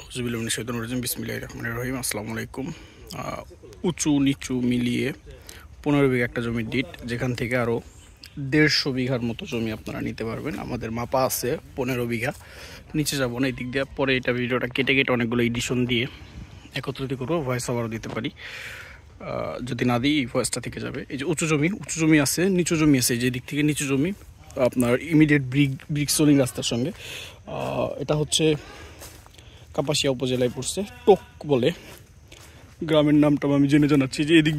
বিসমিল্লাহির রহমানির রহিম। আসসালামু আলাইকুম। উঁচু নিচু মিলিয়ে 15 বিঘা একটা জমির ডিট, যেখান থেকে আরও 150 বিঘার মতো জমি আপনারা নিতে পারবেন। আমাদের মাপা আছে 15 বিঘা। নিচে যাবো না, এই দিক দিয়ে পরে এটা ভিডিওটা কেটে কেটে অনেকগুলো এডিশন দিয়ে একত্রিত করবো, ভয়েস ওভারও দিতে পারি। যদি না দিই এই ভয়েসটা থেকে যাবে। এই যে উঁচু জমি আছে, নিচু জমি আছে। এই যে দিক থেকে নিচু জমি আপনার ইমিডিয়েট ব্রিক সোলিং রাস্তার সঙ্গে। এটা হচ্ছে কাপাসিয়া উপজেলায় পড়ছে, টোক বলে গ্রামের নামটা আমি জেনে জানাচ্ছি। যে এদিক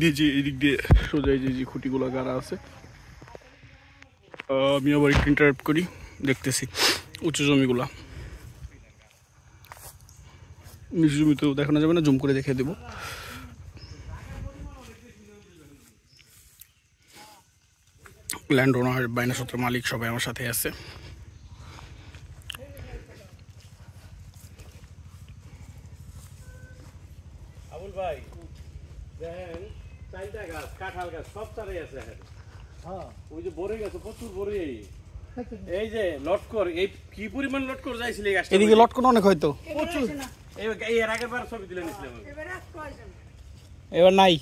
দিয়ে সোজা যে খুঁটিগুলো গাড়া আছে। আমি আবার একটু ইন্টারাপ্ট করি, দেখতেছি উঁচু জমিগুলা। নিচু জমি তো দেখানো যাবে না, জুম করে দেখে দেবো। ল্যান্ড ওনার, বাইনাসত্র মালিক সবাই আমার সাথে আছে। আবুল ভাই দেখেন, চাইটা গাছ, কাঁঠাল গাছ সব চারাই আছে। ওই যে বড়ই গাছ, প্রচুর বড়ই। এই যে লটকর, এই কি পরিমাণ লটকর যাইছিল এই গাছটা। এদিকে লটকন অনেক হয়তো প্রচুর। এই এর আগের বার ছবি তুলে নিছিলাম। এবার নাই।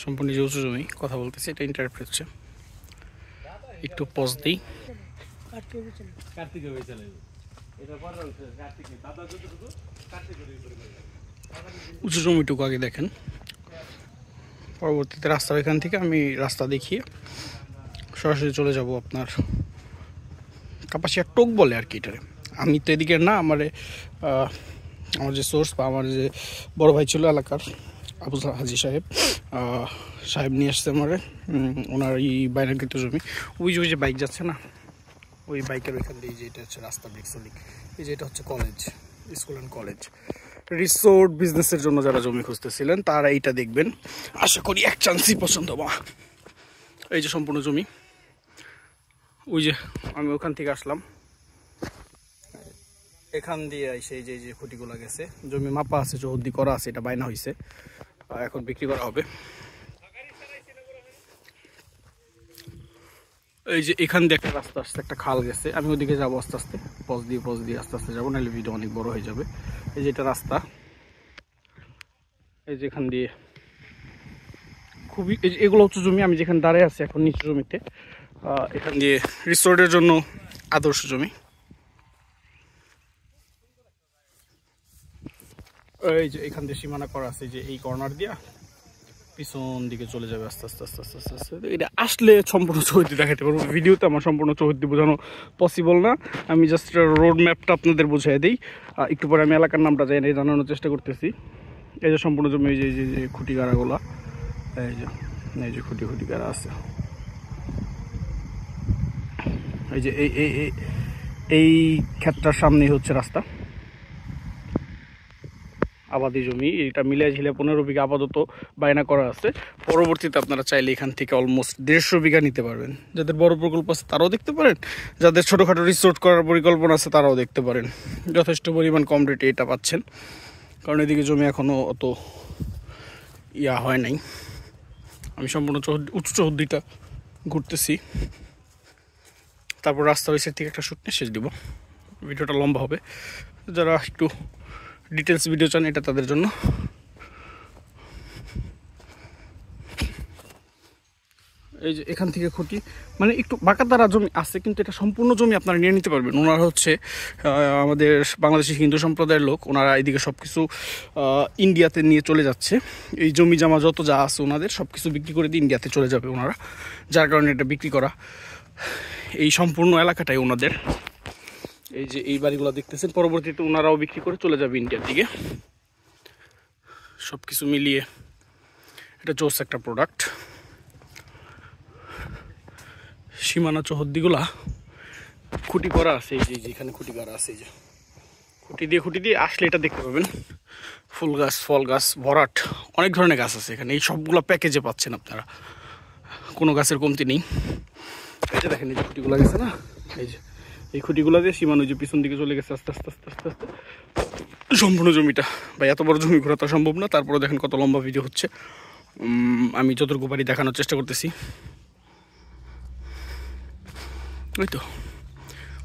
সম্পূর্ণ যে উঁচু জমি কথা বলতেছি, এটা ইন্টারাপ্ট হচ্ছে। একটু পজ দিই। কার্তিক উঁচু জমিটুকু আগে দেখেন, পরবর্তীতে রাস্তার এখান থেকে আমি রাস্তা দেখিয়ে সরাসরি চলে যাব আপনার কাপাসিয়া টোক বলে আর কি এটারে। আমি তো এদিকের না, আমার যে সোর্স বা আমার যে বড় ভাই ছিল এলাকার, আবু হাজি সাহেব নিয়ে আসছে আমারে। ওনার এই বাইনাকৃত জমি, ওই যে বাইক যাচ্ছে না, ওই বাইকের ওইখান দিয়ে যে এটা হচ্ছে রাস্তা ব্রিক্সলিক। এই যে এটা হচ্ছে college, school and college. Resort বিজনেসের জন্য যারা জমি খুঁজতেছিলেন তারা এইটা দেখবেন, আশা করি এক চান্সই পছন্দ হবে। এই যে সম্পূর্ণ জমি, ওই যে আমি ওখান থেকে আসলাম, এখান দিয়ে সেই যে খুঁটিগুলো গেছে। জমি মাপা আছে, চৌহদ্দি করা আছে, এটা বাইনা হয়েছে, এখন বিক্রি করা হবে। এই যে এখান দিয়ে একটা রাস্তা আসছে, একটা খাল গেছে। আমি ওদিকে যাবো আস্তে আস্তে, পজ দিয়ে আস্তে আস্তে যাবো, নাহলে ভিডিও অনেক বড় হয়ে যাবে। এই যে এটা রাস্তা, এই যে এখান দিয়ে খুবই, এগুলো উঁচু জমি। আমি যেখানে দাঁড়িয়ে আছি এখন নিচু জমিতে। এখান দিয়ে রিসোর্টের জন্য আদর্শ জমি। এই যে এখান দিয়ে সীমানা করা আছে, যে এই কর্নার দিয়া পিছন দিকে চলে যাবে আস্তে আস্তে আস্তে আস্তে আস্তে আস্তে। এটা আসলে সম্পূর্ণ চৌহদ্দি দেখাতে পারবো, ভিডিওতে আমার সম্পূর্ণ চৌহদ্দি বোঝানো পসিবল না। আমি জাস্ট রোড ম্যাপটা আপনাদের বুঝিয়ে দিই, একটু পরে আমি এলাকার নামটা জানানোর চেষ্টা করতেছি। এই যে সম্পূর্ণ জমি, এই যে খুঁটি গাড়াগুলা, এই যে খুঁটি গাড়া আছে। এই যে এই ক্ষেত্রের সামনেই হচ্ছে রাস্তা, আবাদি জমি। এটা মিলিয়ে ঝিলে 15 বিঘা আপাতত বায়না করা আছে। পরবর্তীতে আপনারা চাইলে এখান থেকে অলমোস্ট 150 বিঘা নিতে পারবেন। যাদের বড় প্রকল্প আছে তারাও দেখতে পারেন, যাদের ছোটোখাটো রিসোর্ট করার পরিকল্পনা আছে তারাও দেখতে পারেন। যথেষ্ট পরিমাণ কম রেটে এটা পাচ্ছেন, কারণ এদিকে জমি এখনও অত হয় নাই। আমি সম্পূর্ণ উঁচু চৌহদ্দিটা ঘুরতেছি, তারপর রাস্তা ওই সাইড থেকে একটা শুট নিয়ে শেষ দিব। ভিডিওটা লম্বা হবে, যারা একটু ডিটেলস ভিডিও চান এটা তাদের জন্য। এই যে এখান থেকে খুঁটি, মানে একটু বাঁকাতারা জমি আছে, কিন্তু এটা সম্পূর্ণ জমি আপনারা নিয়ে নিতে পারবেন। ওনারা হচ্ছে আমাদের বাংলাদেশি হিন্দু সম্প্রদায়ের লোক। ওনারা এদিকে সব কিছু ইন্ডিয়াতে নিয়ে চলে যাচ্ছে। এই জমি জামা যত যা আছে ওনাদের সব কিছু বিক্রি করে দিয়ে ইন্ডিয়াতে চলে যাবে ওনারা, যার কারণে এটা বিক্রি করা। এই সম্পূর্ণ এলাকাটাই ওনাদের। এই যে এই বাড়িগুলো দেখতেছেন, পরবর্তীতে ওনারাও বিক্রি করে চলে যাবে ইন্ডিয়ার দিকে। সব কিছু মিলিয়ে এটা জোস একটা প্রোডাক্ট। সীমানা চৌহদ্দিগুলা খুঁটি করা আছে, এই যে এখানে খুঁটি করা আছে। এই যে খুঁটি দিয়ে আসলে এটা দেখতে পাবেন ফুল গাছ, ফল গাছ, ভরাট, অনেক ধরনের গাছ আছে এখানে। এই সবগুলো প্যাকেজে পাচ্ছেন আপনারা, কোনো গাছের কমতি নেই। এই যে দেখেন, এই যে খুঁটিগুলো গেছে না, এই যে এই খুঁটিগুলো দিয়ে সীমানা যে পিছন দিকে চলে গেছে আস্তে আস্তে আস্তে আস্তে আস্তে সম্পূর্ণ জমিটা। ভাই এত বড় জমি ঘোরা তো সম্ভব না, তারপরে দেখেন কত লম্বা ভিডিও হচ্ছে। আমি যতটুকু পারি দেখানোর চেষ্টা করতেছি। ওই তো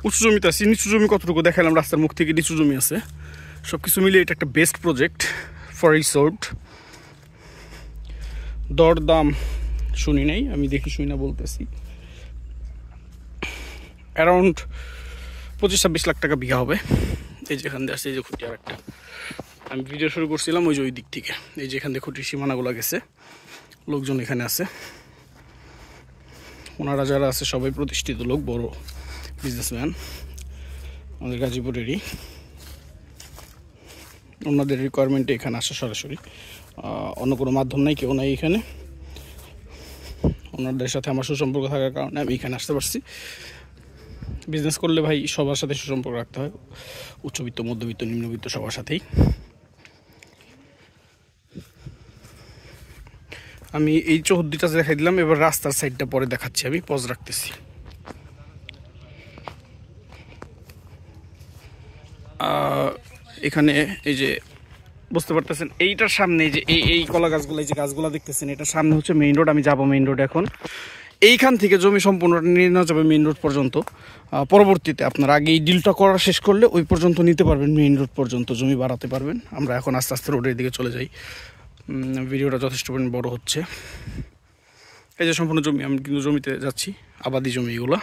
উঁচু জমিতে আছি। নিচু জমি কতটুকু দেখালাম, রাস্তার মুখ থেকে নিচু জমি আছে। সব কিছু মিলিয়ে এটা একটা বেস্ট প্রজেক্ট ফর রিসোর্ট। দরদাম শুনি নাই, আমি দেখি শুনি না বলতেছি। অ্যারাউন্ড 25-26 লাখ টাকা বিঘা হবে। এই যেখান দিয়ে আসছে, এই যে খুঁটি আর একটা, আমি ভিডিও শুরু করছিলাম ওই যে ওই দিক থেকে। এই যে এখান দিয়ে খুঁটির সীমানাগুলো গেছে, লোকজন এখানে আছে। ওনারা যারা আছে সবাই প্রতিষ্ঠিত লোক, বড় বিজনেসম্যান আমাদের গাজীপুরেরই। ওনাদের রিকোয়ারমেন্টে এখানে আসে সরাসরি, অন্য কোনো মাধ্যম নাই, কেউ নাই এখানে। ওনাদের সাথে আমার সুসম্পর্ক থাকার কারণে আমি এখানে আসতে পারছি। বিজনেস করলে ভাই সবার সাথে সুসম্পর্ক রাখতে হয়, উচ্চবিত্ত, মধ্যবিত্ত, নিম্নবিত্ত সবার সাথেই। আমি এই চৌহদ্দিটা দেখাই দিলাম, এবার রাস্তার সাইডটা পরে দেখাচ্ছি, আমি পজ রাখতেছি। এখানে এই যে বুঝতে পারতেছেন, এইটার সামনে যে এই কলা গাছগুলো, এই যে গাছগুলো দেখতেছেন, এটার সামনে হচ্ছে মেইন রোড। আমি যাবো মেইন রোড এখন। এইখান থেকে জমি সম্পূর্ণ নিয়ে নেওয়া যাবে মেইন রোড পর্যন্ত। পরবর্তীতে আপনার আগে এই ডিলটা করা শেষ করলে ওই পর্যন্ত নিতে পারবেন, মেইন রোড পর্যন্ত জমি বাড়াতে পারবেন। আমরা এখন আস্তে আস্তে রোডের দিকে চলে যাই। ভিডিওটা যথেষ্ট পরিমাণ বড় হচ্ছে। এই যে সম্পূর্ণ জমি, আমি কিন্তু জমিতে যাচ্ছি, আবাদি জমি এগুলো।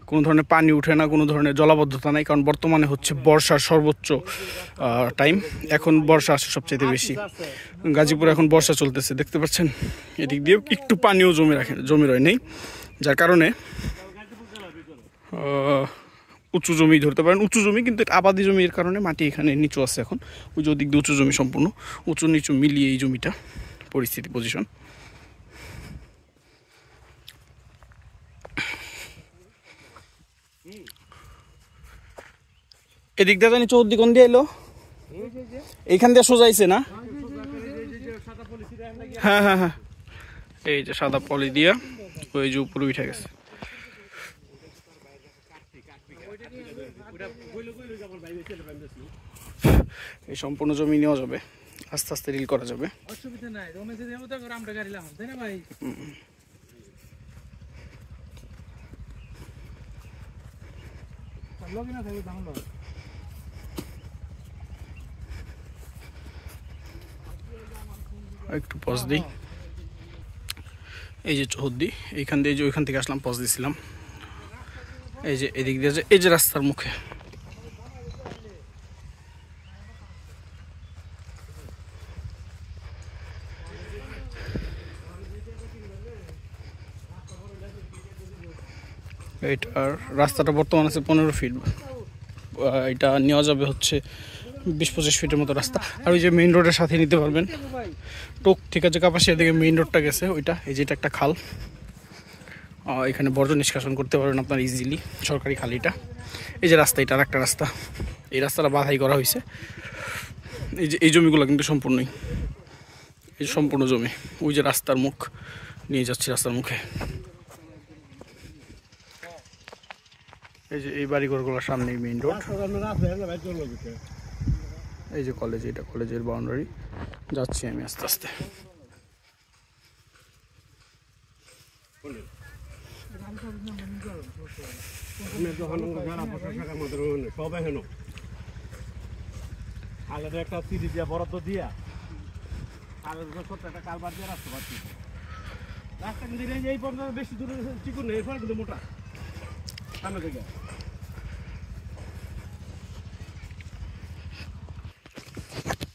কোনো ধরনের পানি উঠে না, কোনো ধরনের জলাবদ্ধতা নাই, কারণ বর্তমানে হচ্ছে বর্ষার সর্বোচ্চ টাইম। এখন বর্ষা আসে সবচেয়ে বেশি। গাজীপুরে এখন বর্ষা চলতেছে, দেখতে পাচ্ছেন। এদিক দিয়ে একটু পানিও জমি রয় নেই, যার কারণে উঁচু জমি ধরতে পারেন। উঁচু জমি কিন্তু আবাদি জমির কারণে মাটি এখানে নিচু আছে এখন। ওই যে ওদিক দিয়ে উঁচু জমি, সম্পূর্ণ উঁচু নিচু মিলিয়ে এই জমিটা পরিস্থিতি, পজিশন। এদিক দিয়ে জানি চৌদ্দি কোন দিয়ে এলো, এইখান দিয়ে সোজাইছে না? হ্যাঁ হ্যাঁ হ্যাঁ, এই যে সাদা পলি দিয়া ওই যে উপরে উঠে গেছে। এই সম্পূর্ণ জমি নেওয়া যাবে, আস্তে আস্তে রিল করা যাবে, অসুবিধা নাই। একটু পজ দিই। এই যে চৌহদ্দি, এইখান দিয়ে যে ওইখান থেকে আসলাম, পজ দিয়েছিলাম। এই যে এদিক দিয়ে যে এই যে রাস্তার মুখে, এইটার রাস্তাটা বর্তমান আছে 15 ফিট। এটা নেওয়া যাবে হচ্ছে 20-25 ফিটের মতো রাস্তা। আর ওই যে মেইন রোডের সাথে নিতে পারবেন। টোক থেকে যে কাপাসিয়া দিকে মেইন রোডটা গেছে ওইটা, এই যে এটা একটা খাল, এখানে বর্জ্য নিষ্কাশন করতে পারবেন আপনার ইজিলি, সরকারি খাল এটা। এই যে রাস্তা, এটা আর একটা রাস্তা, এই রাস্তাটা বাধাই করা হয়েছে। এই যে এই জমিগুলো কিন্তু সম্পূর্ণই, এই সম্পূর্ণ জমি। ওই যে রাস্তার মুখ নিয়ে যাচ্ছি, রাস্তার মুখে। এই যে এই বাড়িঘরগুলোর সামনেই মেইন রোড। এই যে কলেজ, এটা কলেজের বাউন্ডারি। যাচ্ছি আমি আস্তে আস্তে। আগে একটা সিডি দিয়া বরাদ্দ দিয়া আগে ছোট্ট একটা কালবার দিয়ে রাখতে পারছি। রাস্তা কিন্তু এই পর্যন্ত বেশি দূরে চিকুন নেই, এরপর কিন্তু মোটা সামনে থেকে।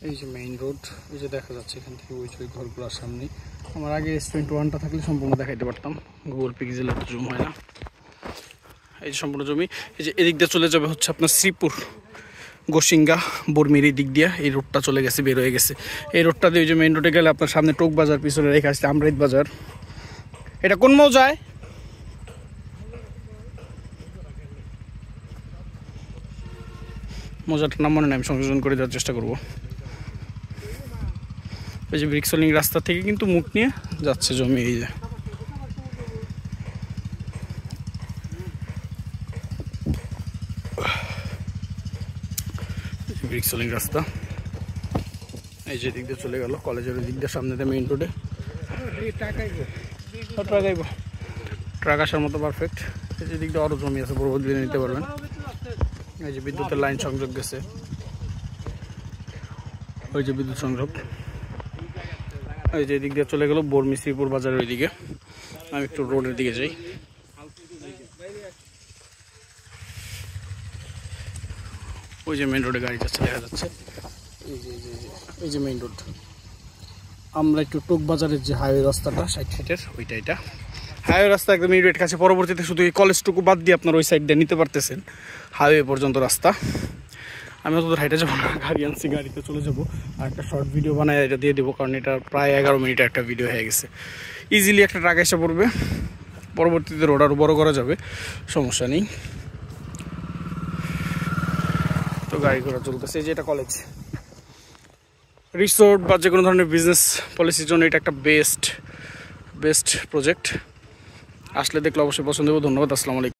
এই যে মেইন রোড, এই যে দেখা যাচ্ছে এখান থেকে ওই যে ঘরগুলোর সামনে। আমার আগে S21টা থাকলে সম্পূর্ণ দেখাইতে পারতাম, গুগল পিক্সেল এত জুম হয় না। এই যে সম্পূর্ণ জমি। এই যে এদিক দিয়ে চলে যাবে হচ্ছে আপনার শ্রীপুর, গোসিঙ্গা, বর্মির এই দিক দিয়ে এই রোডটা চলে গেছে, বের হয়ে গেছে। এই রোডটা দিয়ে ওই যে মেইন রোডে গেলে আপনার সামনে টোক বাজার, পিছনে রেখে আসছে আমরাইত বাজার। এটা কোন মৌজায়? মৌজাটার নাম মনে নেই, আমি সংযোজন করে দেওয়ার চেষ্টা করবো। এই যে ব্রিক্সলিং রাস্তা থেকে কিন্তু মুখ নিয়ে যাচ্ছে জমি। এই যে ব্রিক্সলিং রাস্তা, এই যে দিক দিয়ে চলে গেল কলেজের দিক দিয়ে, সামনে দিয়ে মেইন রোডে। ট্রাক আসার মতো পারফেক্ট। এই এদিক দিয়ে আরও জমি আছে, পরবর্তীতে নিতে পারবেন। এই যে বিদ্যুতের লাইন সংযোগ গেছে, ওই যে বিদ্যুৎ সংযোগ। এই যে এদিক দিয়ে চলে গেল বর্মিশ্রীপুর বাজারের ওইদিকে। আমি একটু রোডের দিকে যাই। ওই যে মেইন রোডে গাড়ি যাচ্ছে, দেখা যাচ্ছে। এই যে মেইন রোড। আমরা একটু টোক বাজারের যে হাইওয়ে রাস্তাটা 60 ফিটের, ওইটা এটা হাইওয়ে রাস্তা একদম ইমিডিয়েট কাছে। পরবর্তীতে শুধু এই কলেজটুকু বাদ দিয়ে আপনার ওই সাইড দিয়ে নিতে পারতেছেন হাইওয়ে পর্যন্ত রাস্তা। আমি অত হাইটে যাবো না, গাড়ি আনছি, গাড়িতে চলে যাবো। আর একটা শর্ট ভিডিও বানায় এটা দিয়ে দেবো, কারণ এটা প্রায় 11 মিনিটের একটা ভিডিও হয়ে গেছে। ইজিলি একটা ট্রাক এসে পড়বে, পরবর্তীতে রোড আরও বড়ো করা যাবে, সমস্যা নেই। তো গাড়ি ঘোড়া চলতেছে। যে এটা কলেজ, রিসোর্ট বা যে কোনো ধরনের বিজনেস পলিসির জন্য এটা একটা বেস্ট প্রজেক্ট। আসলে দেখলে অবশ্যই পছন্দ হবে। ধন্যবাদ, আসসালামু আলাইকুম।